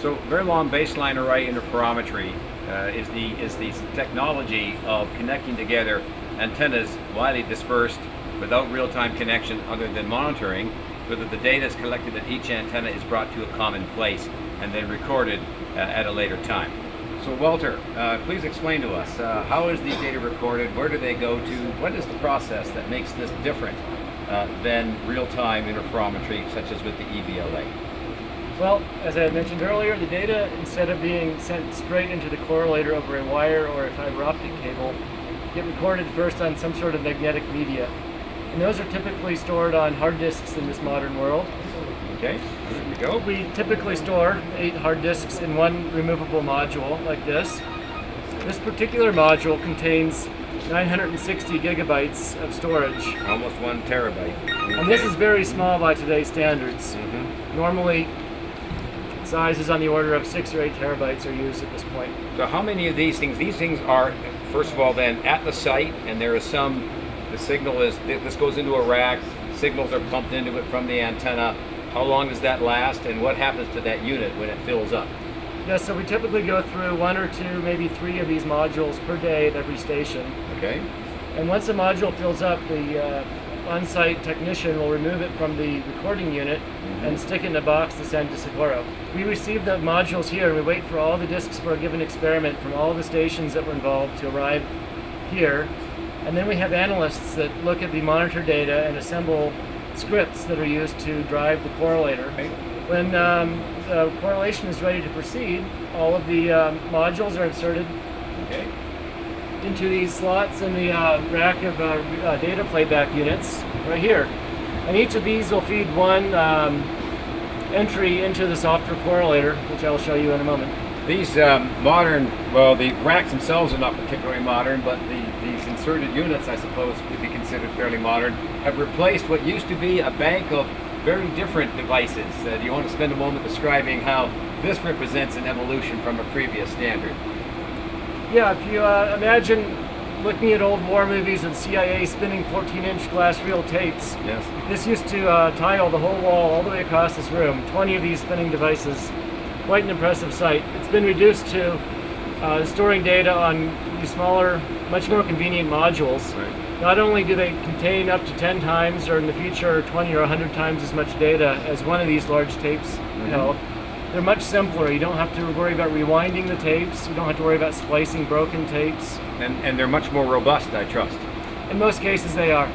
So very long baseline array interferometry is the technology of connecting together antennas widely dispersed without real-time connection other than monitoring, so that the data is collected at each antenna is brought to a common place and then recorded at a later time. So Walter, please explain to us, how is these data recorded? Where do they go to? What is the process that makes this different than real-time interferometry, such as with the VLBA? Well, as I had mentioned earlier, the data, instead of being sent straight into the correlator over a wire or a fiber optic cable, get recorded first on some sort of magnetic media. And those are typically stored on hard disks in this modern world. Okay, there we go. We typically store 8 hard disks in one removable module like this. This particular module contains 960 gigabytes of storage. Almost 1 terabyte. Okay. And this is very small by today's standards. Normally, sizes on the order of 6 or 8 terabytes are used at this point. So how many of these things? These things are, first of all, then at the site, and there is some, the signal is, this goes into a rack, signals are pumped into it from the antenna. How long does that last, and what happens to that unit when it fills up? Yes, so we typically go through 1 or 2, maybe 3 of these modules per day at every station. Okay. And once a module fills up, the on-site technician will remove it from the recording unit and stick it in a box to send to Socorro. We receive the modules here and we wait for all the disks for a given experiment from all the stations that were involved to arrive here. And then we have analysts that look at the monitor data and assemble scripts that are used to drive the correlator. Okay. When the correlation is ready to proceed, all of the modules are inserted into these slots in the rack of data playback units right here. And each of these will feed one entry into the software correlator, which I'll show you in a moment. These modern, well, the racks themselves are not particularly modern, but these inserted units, I suppose, could be considered fairly modern, have replaced what used to be a bank of very different devices. Do you want to spend a moment describing how this represents an evolution from a previous standard? Yeah, if you imagine looking at old war movies of CIA spinning 14-inch glass reel tapes. Yes. This used to tile the whole wall all the way across this room, 20 of these spinning devices. Quite an impressive sight. It's been reduced to storing data on these smaller, much more convenient modules. Right. Not only do they contain up to 10 times, or in the future 20 or 100 times as much data as one of these large tapes held, they're much simpler. You don't have to worry about rewinding the tapes. You don't have to worry about splicing broken tapes. And they're much more robust, I trust. In most cases they are.